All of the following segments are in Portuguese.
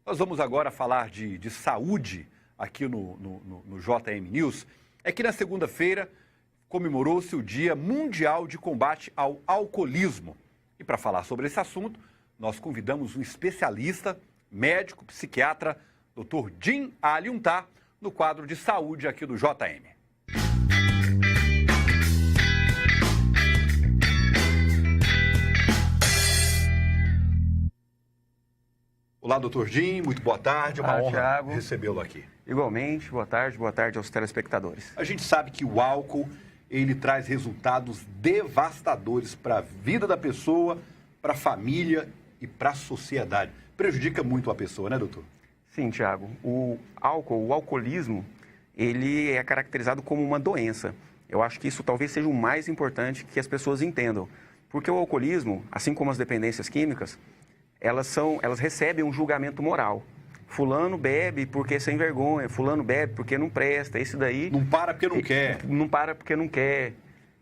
Nós vamos agora falar de saúde aqui no JM News. É que na segunda-feira comemorou-se o Dia Mundial de Combate ao Alcoolismo. E para falar sobre esse assunto, nós convidamos um especialista, médico, psiquiatra, Dr. Jim Aliuntá, no quadro de saúde aqui do JM. Olá, doutor Jim, muito boa tarde, é uma honra recebê-lo aqui. Igualmente, boa tarde aos telespectadores. A gente sabe que o álcool, ele traz resultados devastadores para a vida da pessoa, para a família e para a sociedade. Prejudica muito a pessoa, né, doutor? Sim, Tiago. O alcoolismo, ele é caracterizado como uma doença. Eu acho que isso talvez seja o mais importante que as pessoas entendam. Porque o alcoolismo, assim como as dependências químicas, elas recebem um julgamento moral. Fulano bebe porque é sem vergonha, fulano bebe porque não presta, esse daí... Não para porque não quer. Não para porque não quer.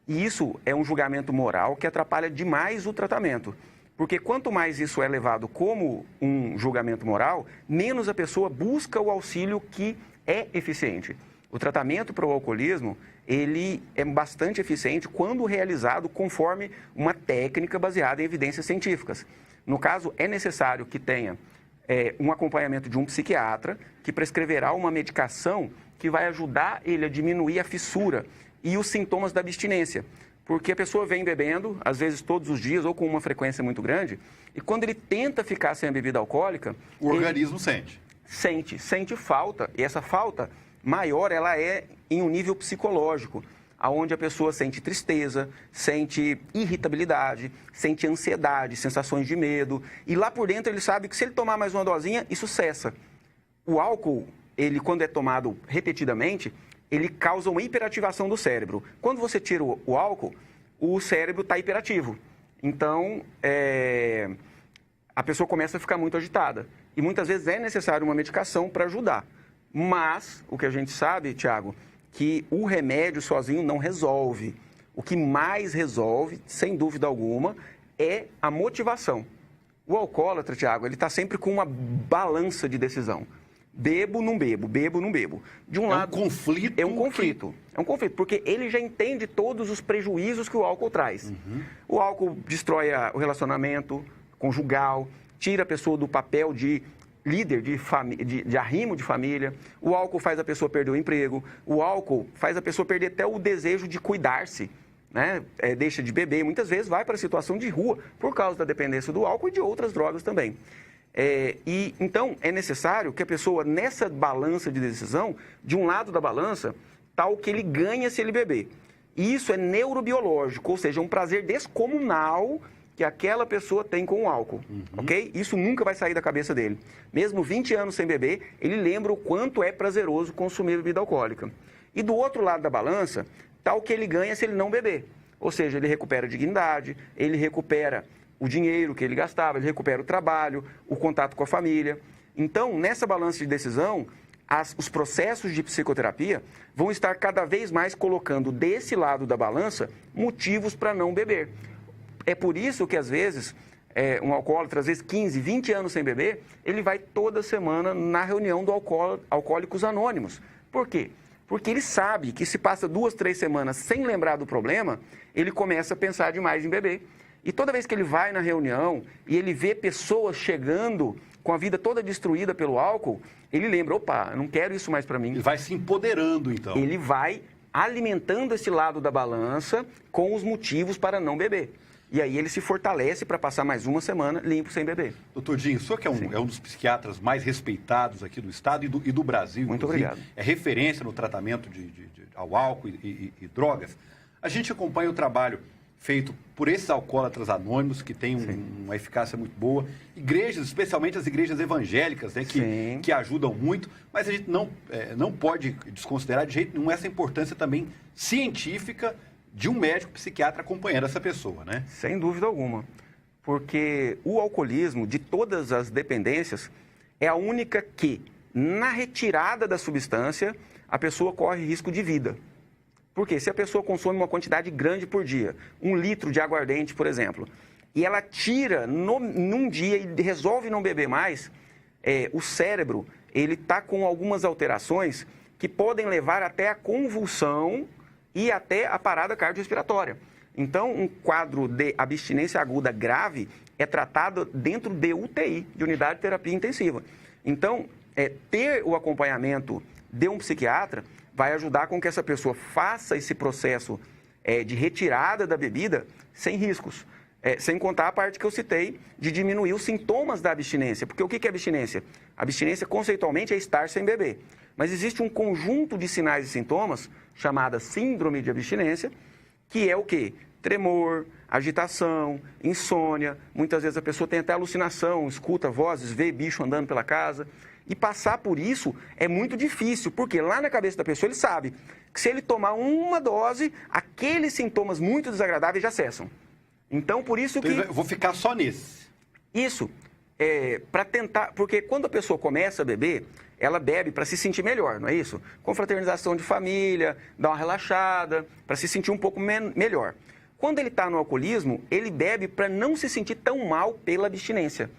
E isso é um julgamento moral que atrapalha demais o tratamento. Porque quanto mais isso é levado como um julgamento moral, menos a pessoa busca o auxílio que é eficiente. O tratamento para o alcoolismo, ele é bastante eficiente quando realizado conforme uma técnica baseada em evidências científicas. No caso, é necessário que tenha um acompanhamento de um psiquiatra que prescreverá uma medicação que vai ajudar ele a diminuir a fissura e os sintomas da abstinência. Porque a pessoa vem bebendo, às vezes todos os dias ou com uma frequência muito grande, e quando ele tenta ficar sem a bebida alcoólica... O organismo sente. Sente falta, e essa falta maior ela é em um nível psicológico, onde a pessoa sente tristeza, sente irritabilidade, sente ansiedade, sensações de medo. E lá por dentro ele sabe que se ele tomar mais uma dosinha, isso cessa. O álcool, ele quando é tomado repetidamente, ele causa uma hiperativação do cérebro. Quando você tira o álcool, o cérebro está hiperativo. Então, a pessoa começa a ficar muito agitada. E muitas vezes é necessário uma medicação para ajudar. Mas, o que a gente sabe, Tiago, que o remédio sozinho não resolve. O que mais resolve, sem dúvida alguma, é a motivação. O alcoólatra, Tiago, ele está sempre com uma balança de decisão. Bebo, não bebo, bebo, não bebo. De um lado, um conflito. É um conflito, porque ele já entende todos os prejuízos que o álcool traz. Uhum. O álcool destrói o relacionamento conjugal, tira a pessoa do papel de líder de arrimo de família. O álcool faz a pessoa perder o emprego. O álcool faz a pessoa perder até o desejo de cuidar-se, né? Deixa de beber. Muitas vezes vai para a situação de rua por causa da dependência do álcool e de outras drogas também. Então, é necessário que a pessoa, nessa balança de decisão, de um lado da balança, está o que ele ganha se ele beber. E isso é neurobiológico, ou seja, um prazer descomunal que aquela pessoa tem com o álcool, ok? Isso nunca vai sair da cabeça dele. Mesmo 20 anos sem beber, ele lembra o quanto é prazeroso consumir bebida alcoólica. E do outro lado da balança, está o que ele ganha se ele não beber. Ou seja, ele recupera a dignidade, ele recupera o dinheiro que ele gastava, ele recupera o trabalho, o contato com a família. Então, nessa balança de decisão, os processos de psicoterapia vão estar cada vez mais colocando desse lado da balança motivos para não beber. É por isso que, às vezes, um alcoólatra, às vezes 15, 20 anos sem beber, ele vai toda semana na reunião do Alcoólicos Anônimos. Por quê? Porque ele sabe que se passa 2, 3 semanas sem lembrar do problema, ele começa a pensar demais em beber. E toda vez que ele vai na reunião e ele vê pessoas chegando com a vida toda destruída pelo álcool, ele lembra, opa, eu não quero isso mais para mim. Ele vai se empoderando, então. Ele vai alimentando esse lado da balança com os motivos para não beber. E aí ele se fortalece para passar mais uma semana limpo sem beber. Doutor Jim, o senhor que é um dos psiquiatras mais respeitados aqui do Estado e do Brasil, muito obrigado. É referência no tratamento ao álcool e drogas. A gente acompanha o trabalho feito por esses alcoólatras anônimos, que têm uma eficácia muito boa. Igrejas, especialmente as igrejas evangélicas, né, que ajudam muito. Mas a gente não pode desconsiderar de jeito nenhum essa importância também científica de um médico psiquiatra acompanhando essa pessoa, né? Sem dúvida alguma. Porque o alcoolismo, de todas as dependências, é a única que, na retirada da substância, a pessoa corre risco de vida. Porque se a pessoa consome uma quantidade grande por dia, 1 litro de aguardente, por exemplo, e ela tira num dia e resolve não beber mais, o cérebro ele está com algumas alterações que podem levar até a convulsão e até a parada cardiorrespiratória. Então, um quadro de abstinência aguda grave é tratado dentro de UTI, de unidade de terapia intensiva. Então, ter o acompanhamento de um psiquiatra vai ajudar com que essa pessoa faça esse processo de retirada da bebida sem riscos. Sem contar a parte que eu citei de diminuir os sintomas da abstinência. Porque o que é abstinência? Abstinência, conceitualmente, é estar sem beber. Mas existe um conjunto de sinais e sintomas, chamada síndrome de abstinência, que é o quê? Tremor, agitação, insônia. Muitas vezes a pessoa tem até alucinação, escuta vozes, vê bicho andando pela casa. E passar por isso é muito difícil, porque lá na cabeça da pessoa ele sabe que se ele tomar uma dose, aqueles sintomas muito desagradáveis já cessam. Então, por isso que... Eu vou ficar só nesse. Isso, para tentar... Porque quando a pessoa começa a beber, ela bebe para se sentir melhor, não é isso? Confraternização de família, dar uma relaxada, para se sentir um pouco melhor. Quando ele está no alcoolismo, ele bebe para não se sentir tão mal pela abstinência.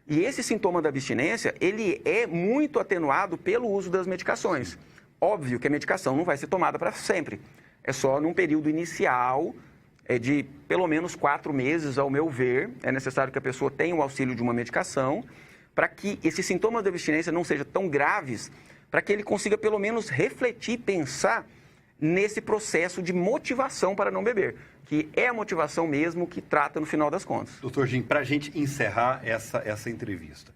E esse sintoma da abstinência, ele é muito atenuado pelo uso das medicações. Óbvio que a medicação não vai ser tomada para sempre. É só num período inicial... de pelo menos 4 meses, ao meu ver, é necessário que a pessoa tenha o auxílio de uma medicação para que esses sintomas de abstinência não sejam tão graves, para que ele consiga pelo menos refletir, pensar nesse processo de motivação para não beber, que é a motivação mesmo que trata no final das contas. Doutor Jim, para a gente encerrar essa entrevista,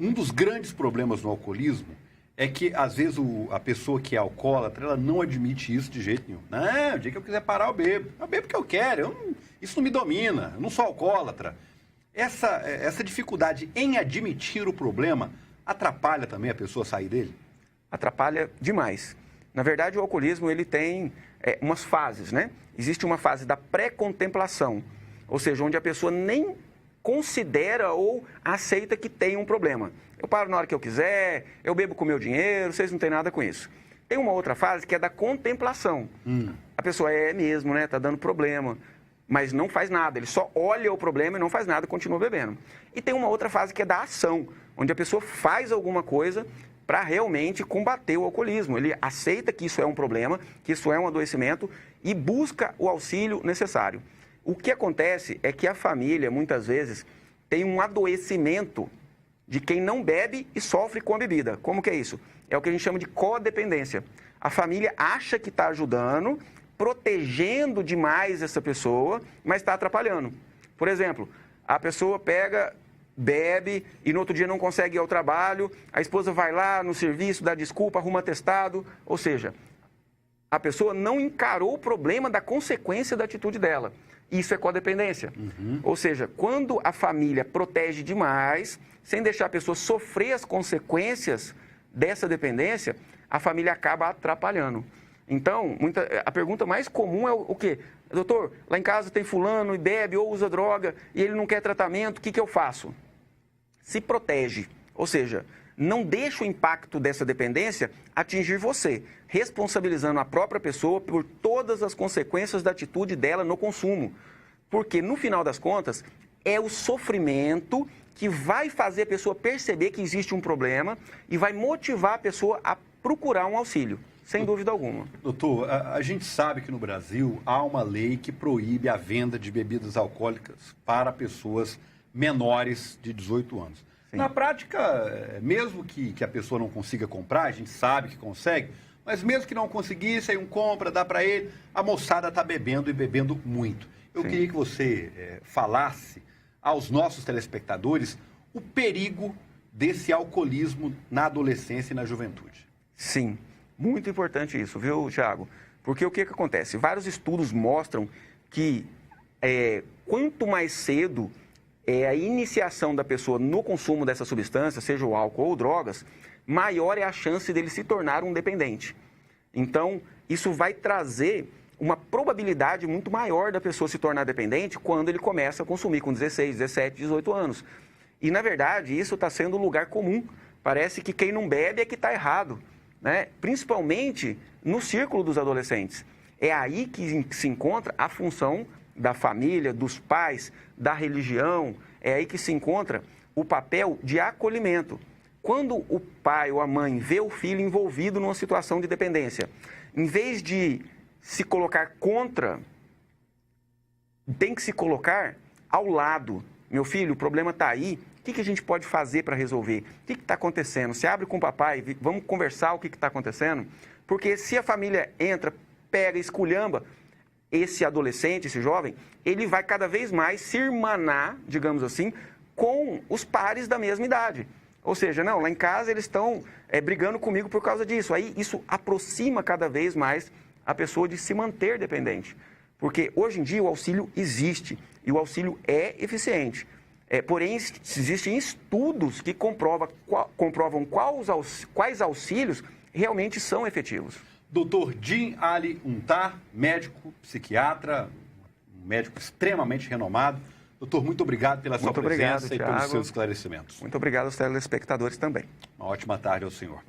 um dos grandes problemas no alcoolismo é que, às vezes, a pessoa que é alcoólatra, ela não admite isso de jeito nenhum. Não, o dia que eu quiser parar, eu bebo. Eu bebo porque eu quero. Isso não me domina. Eu não sou alcoólatra. Essa dificuldade em admitir o problema atrapalha também a pessoa a sair dele? Atrapalha demais. Na verdade, o alcoolismo ele tem umas fases, né? Existe uma fase da pré-contemplação, ou seja, onde a pessoa nem considera ou aceita que tem um problema. Eu paro na hora que eu quiser, eu bebo com o meu dinheiro, vocês não têm nada com isso. Tem uma outra fase que é da contemplação. A pessoa mesmo, né? Tá dando problema, mas não faz nada. Ele só olha o problema e não faz nada, continua bebendo. E tem uma outra fase que é da ação, onde a pessoa faz alguma coisa para realmente combater o alcoolismo. Ele aceita que isso é um problema, que isso é um adoecimento e busca o auxílio necessário. O que acontece é que a família, muitas vezes, tem um adoecimento de quem não bebe e sofre com a bebida. Como que é isso? É o que a gente chama de codependência. A família acha que está ajudando, protegendo demais essa pessoa, mas está atrapalhando. Por exemplo, a pessoa pega, bebe e no outro dia não consegue ir ao trabalho, a esposa vai lá no serviço, dá desculpa, arruma atestado, ou seja, a pessoa não encarou o problema da consequência da atitude dela. Isso é codependência. Ou seja, quando a família protege demais, sem deixar a pessoa sofrer as consequências dessa dependência, a família acaba atrapalhando. Então, a pergunta mais comum é o quê? Doutor, lá em casa tem fulano e bebe ou usa droga e ele não quer tratamento, o que eu faço? Se protege, ou seja, não deixa o impacto dessa dependência atingir você, responsabilizando a própria pessoa por todas as consequências da atitude dela no consumo. Porque, no final das contas, é o sofrimento que vai fazer a pessoa perceber que existe um problema e vai motivar a pessoa a procurar um auxílio, sem dúvida alguma. Doutor, a gente sabe que no Brasil há uma lei que proíbe a venda de bebidas alcoólicas para pessoas menores de 18 anos. Sim. Na prática, mesmo que a pessoa não consiga comprar, a gente sabe que consegue, mas mesmo que não conseguisse, aí compra, dá para ele, a moçada está bebendo e bebendo muito. Eu queria que você falasse aos nossos telespectadores o perigo desse alcoolismo na adolescência e na juventude. Sim, muito importante isso, viu, Thiago? Porque o que acontece? Vários estudos mostram que quanto mais cedo a iniciação da pessoa no consumo dessa substância, seja o álcool ou drogas, maior é a chance dele se tornar um dependente. Então, isso vai trazer uma probabilidade muito maior da pessoa se tornar dependente quando ele começa a consumir com 16, 17, 18 anos. E, na verdade, isso está sendo um lugar comum. Parece que quem não bebe é que está errado, né? Principalmente no círculo dos adolescentes. É aí que se encontra a função da família, dos pais, da religião, é aí que se encontra o papel de acolhimento. Quando o pai ou a mãe vê o filho envolvido numa situação de dependência, em vez de se colocar contra, tem que se colocar ao lado. Meu filho, o problema está aí, o que a gente pode fazer para resolver? O que está acontecendo? Se abre com o papai, vamos conversar o que está acontecendo? Porque se a família entra, pega, esculhamba, esse adolescente, esse jovem, ele vai cada vez mais se irmanar, digamos assim, com os pares da mesma idade. Ou seja, não, lá em casa eles estão brigando comigo por causa disso. Aí isso aproxima cada vez mais a pessoa de se manter dependente. Porque hoje em dia o auxílio existe e o auxílio é eficiente. Porém, existem estudos que comprovam quais auxílios realmente são efetivos. Dr. Jim Ali Untar, médico, psiquiatra, um médico extremamente renomado. Doutor, muito obrigado pela sua presença e pelos seus esclarecimentos. Muito obrigado aos telespectadores também. Uma ótima tarde ao senhor.